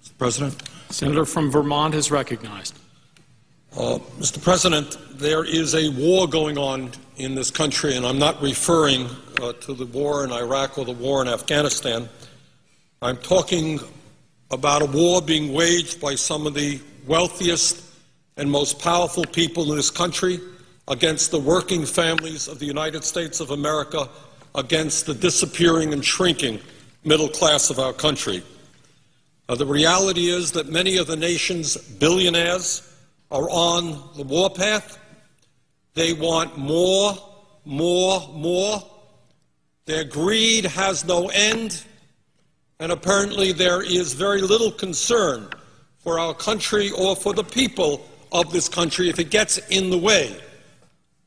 Mr. President. Senator from Vermont is recognized. Mr. President, there is a war going on in this country, and I'm not referring to the war in Iraq or the war in Afghanistan. I'm talking about a war being waged by some of the wealthiest and most powerful people in this country against the working families of the United States of America, against the disappearing and shrinking middle class of our country. The reality is that many of the nation's billionaires are on the warpath. They want more, more, more. Their greed has no end, and apparently there is very little concern for our country or for the people of this country if it gets in the way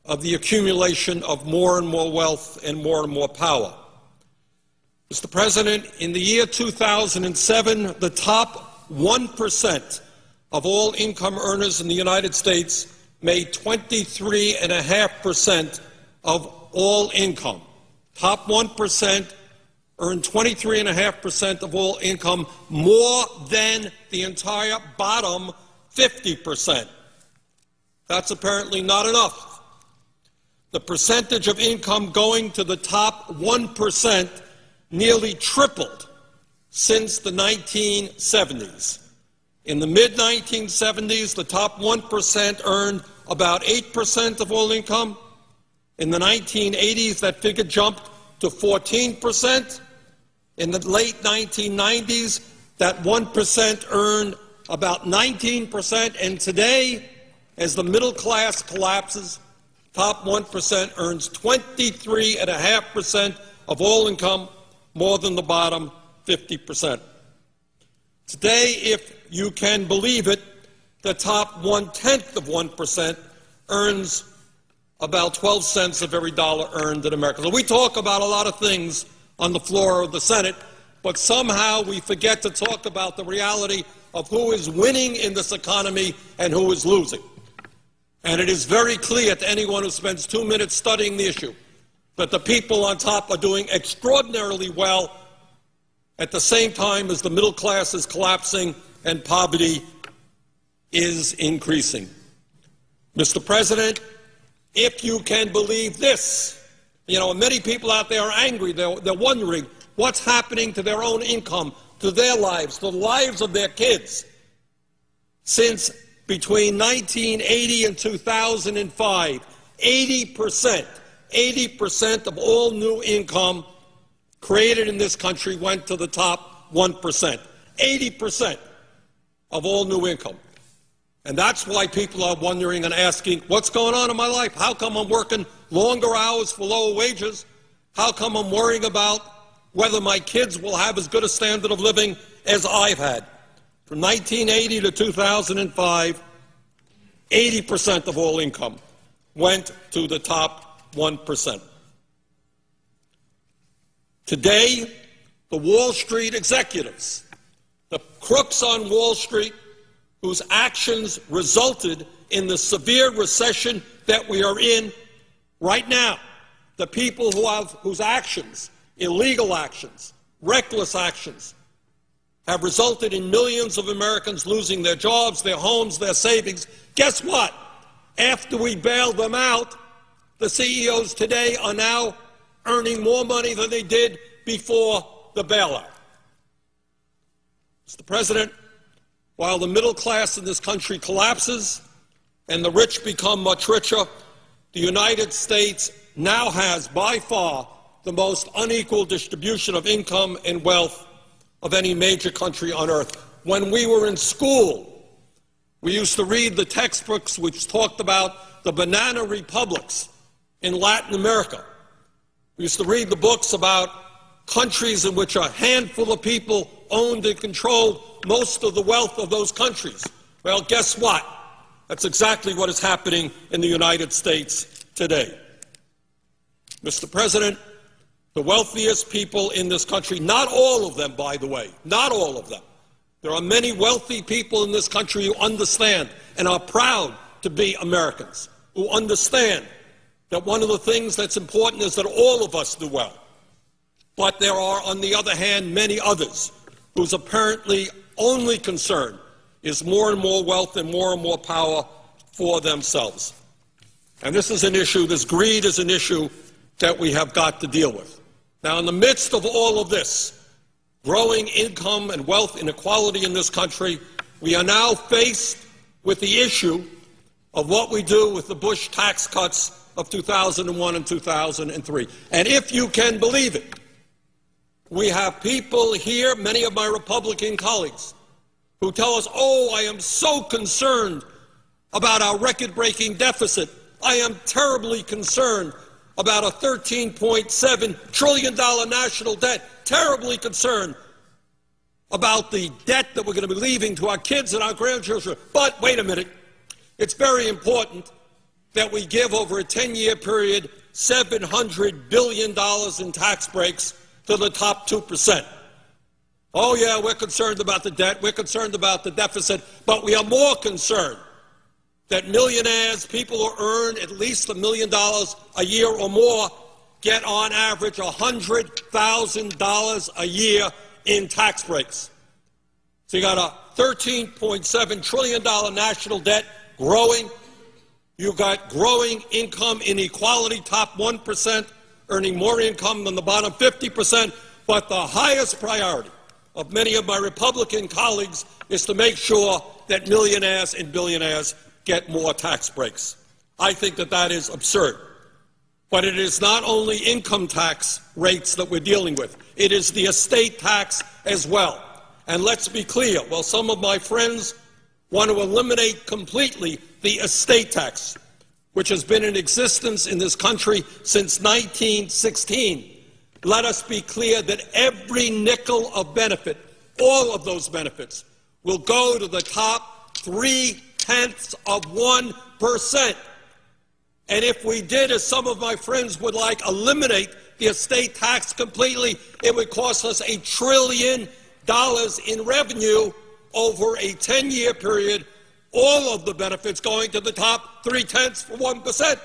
of the accumulation of more and more wealth and more power. Mr. President, in the year 2007, the top 1% of all income earners in the United States made 23.5% of all income. Top 1% earned 23.5% of all income, more than the entire bottom 50%. That's apparently not enough. The percentage of income going to the top 1% nearly tripled since the 1970s. In the mid-1970s, the top 1% earned about 8% of all income. In the 1980s, that figure jumped to 14%. In the late 1990s, that 1% earned about 19%. And today, as the middle class collapses, top 1% earns 23.5% of all income, more than the bottom 50%. Today, if you can believe it, the top 1/10 of 1% earns about 12 cents of every dollar earned in America. So we talk about a lot of things on the floor of the Senate, but somehow we forget to talk about the reality of who is winning in this economy and who is losing. And it is very clear to anyone who spends 2 minutes studying the issue that the people on top are doing extraordinarily well at the same time as the middle class is collapsing and poverty is increasing. Mr. President, if you can believe this, many people out there are angry. They're wondering what's happening to their own income, to their lives, to the lives of their kids. Since between 1980 and 2005, 80% of all new income created in this country went to the top 1%. 80% of all new income. And that's why people are wondering and asking, what's going on in my life? How come I'm working longer hours for lower wages? How come I'm worrying about whether my kids will have as good a standard of living as I've had? From 1980 to 2005, 80% of all income went to the top 1%. Today, the Wall Street executives, the crooks on Wall Street, whose actions resulted in the severe recession that we are in right now, the people whose actions, illegal actions, reckless actions, have resulted in millions of Americans losing their jobs, their homes, their savings. Guess what? After we bailed them out, the CEOs today are now earning more money than they did before the bailout. Mr. President, while the middle class in this country collapses and the rich become much richer, the United States now has by far the most unequal distribution of income and wealth of any major country on earth. When we were in school, we used to read the textbooks which talked about the banana republics in Latin America. We used to read the books about countries in which a handful of people owned and controlled most of the wealth of those countries. Well, guess what? That's exactly what is happening in the United States today. Mr. President, the wealthiest people in this country, not all of them, by the way, not all of them. There are many wealthy people in this country who understand and are proud to be Americans, who understand that one of the things that's important is that all of us do well. But there are, on the other hand, many others whose apparently only concern is more and more wealth and more power for themselves. And this is an issue, this greed is an issue that we have got to deal with. Now, in the midst of all of this, growing income and wealth inequality in this country, we are now faced with the issue of what we do with the Bush tax cuts of 2001 and 2003. And if you can believe it, we have people here, many of my Republican colleagues, who tell us, oh, I am so concerned about our record-breaking deficit. I am terribly concerned about a $13.7 trillion national debt, terribly concerned about the debt that we're going to be leaving to our kids and our grandchildren. But wait a minute, it's very important that we give over a 10-year period $700 billion in tax breaks to the top 2%. Oh, yeah, we're concerned about the debt, we're concerned about the deficit, but we are more concerned that millionaires, people who earn at least $1 million a year or more, get on average $100,000 a year in tax breaks. So you got a $13.7 trillion national debt growing. You've got growing income inequality, top 1% earning more income than the bottom 50%. But the highest priority of many of my Republican colleagues is to make sure that millionaires and billionaires get more tax breaks. I think that that is absurd. But it is not only income tax rates that we're dealing with. It is the estate tax as well. And let's be clear, while some of my friends want to eliminate completely the estate tax, which has been in existence in this country since 1916, let us be clear that every nickel of benefit, all of those benefits, will go to the top 0.3%. And if we did, as some of my friends would like, eliminate the estate tax completely, it would cost us $1 trillion in revenue over a 10-year period, all of the benefits going to the top 0.3%.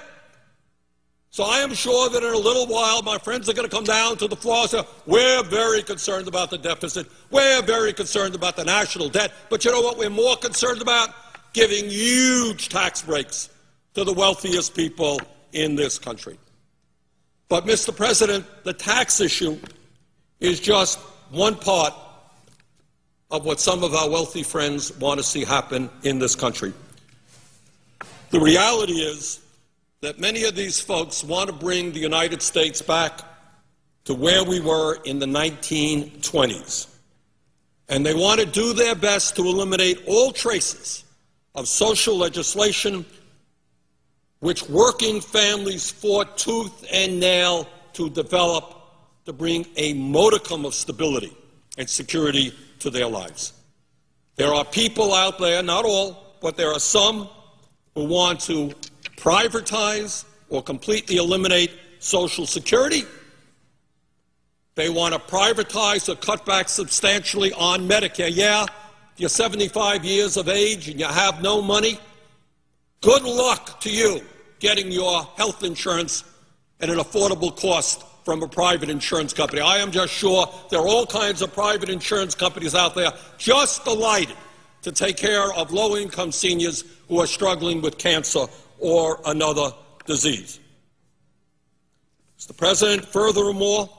So I am sure that in a little while my friends are going to come down to the floor and say, we're very concerned about the deficit, we're very concerned about the national debt, but you know what we're more concerned about? Giving huge tax breaks to the wealthiest people in this country. But, Mr. President, the tax issue is just one part of what some of our wealthy friends want to see happen in this country. The reality is that many of these folks want to bring the United States back to where we were in the 1920s. And they want to do their best to eliminate all traces of social legislation which working families fought tooth and nail to develop to bring a modicum of stability and security to their lives. There are people out there, not all, but there are some who want to privatize or completely eliminate Social Security. They want to privatize or cut back substantially on Medicare. Yeah, you're 75 years of age and you have no money. Good luck to you getting your health insurance at an affordable cost from a private insurance company. I am just sure there are all kinds of private insurance companies out there just delighted to take care of low-income seniors who are struggling with cancer or another disease. Mr. President, furthermore,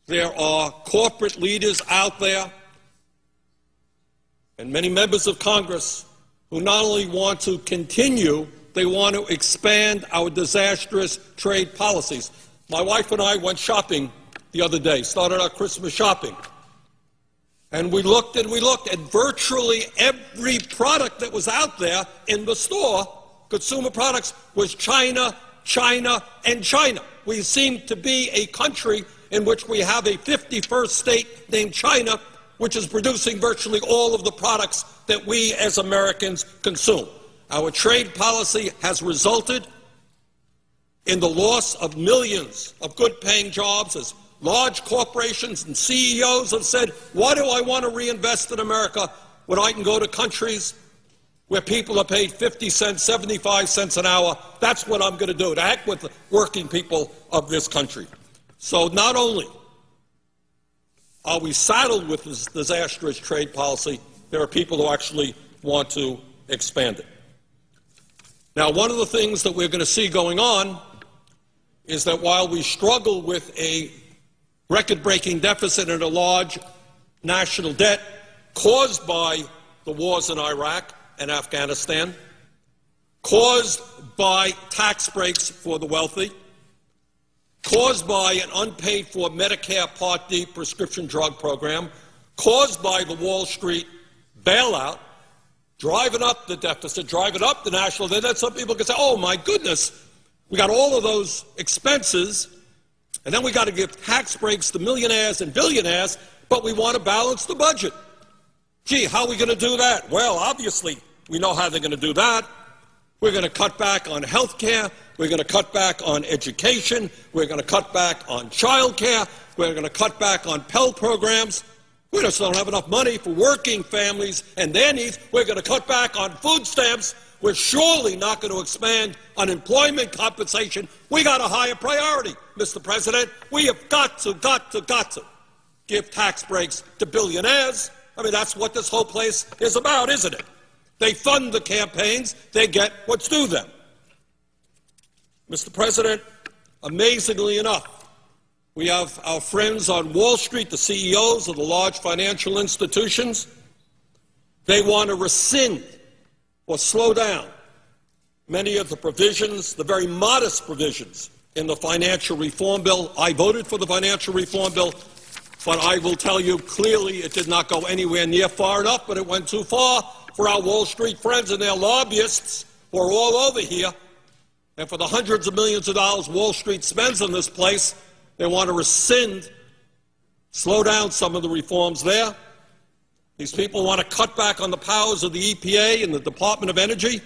there are corporate leaders out there and many members of Congress who not only want to continue, they want to expand our disastrous trade policies. My wife and I went shopping the other day, started our Christmas shopping. And we looked, and virtually every product that was out there in the store, consumer products, was China, China, and China. We seem to be a country in which we have a 51st state named China, which is producing virtually all of the products that we as Americans consume. Our trade policy has resulted in the loss of millions of good-paying jobs as large corporations and CEOs have said, why do I want to reinvest in America when I can go to countries where people are paid 50 cents, 75 cents an hour? That's what I'm going to do, to heck with the working people of this country. So not only Are we saddled with this disastrous trade policy? There are people who actually want to expand it. Now, one of the things that we're going to see going on is that while we struggle with a record-breaking deficit and a large national debt caused by the wars in Iraq and Afghanistan, caused by tax breaks for the wealthy, caused by an unpaid-for Medicare Part D prescription drug program, caused by the Wall Street bailout, driving up the deficit, driving up the national debt. Then some people can say, oh, my goodness, we got all of those expenses, and then we got to give tax breaks to millionaires and billionaires, but we want to balance the budget. Gee, how are we going to do that? Well, obviously, we know how they're going to do that. We're going to cut back on health care. We're going to cut back on education. We're going to cut back on child care. We're going to cut back on Pell programs. We just don't have enough money for working families and their needs. We're going to cut back on food stamps. We're surely not going to expand unemployment compensation. We got a higher priority, Mr. President. We have got to give tax breaks to billionaires. I mean, that's what this whole place is about, isn't it? They fund the campaigns. They get what's due them. Mr. President, amazingly enough, we have our friends on Wall Street, the CEOs of the large financial institutions. They want to rescind or slow down many of the provisions, the very modest provisions in the financial reform bill. I voted for the financial reform bill, but I will tell you clearly it did not go anywhere near far enough, but it went too far for our Wall Street friends and their lobbyists who are all over here. And for the hundreds of millions of dollars Wall Street spends on this place, they want to rescind, slow down some of the reforms there. These people want to cut back on the powers of the EPA and the Department of Energy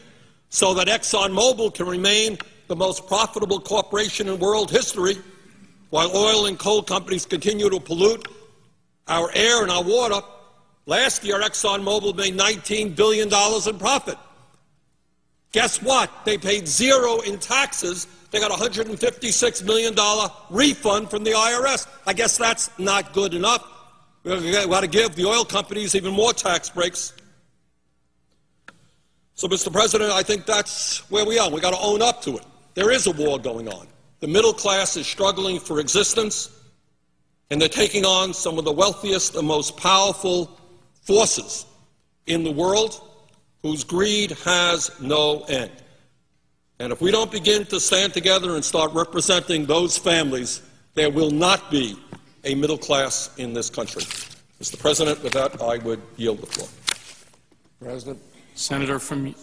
so that ExxonMobil can remain the most profitable corporation in world history, while oil and coal companies continue to pollute our air and our water. Last year, ExxonMobil made $19 billion in profit. Guess what? They paid zero in taxes. They got a $156 million refund from the IRS. I guess that's not good enough. We've got to give the oil companies even more tax breaks. So, Mr. President, I think that's where we are. We've got to own up to it. There is a war going on. The middle class is struggling for existence, and they're taking on some of the wealthiest and most powerful forces in the world whose greed has no end. And if we don't begin to stand together and start representing those families, there will not be a middle class in this country. Mr. President, with that, I would yield the floor. Senator from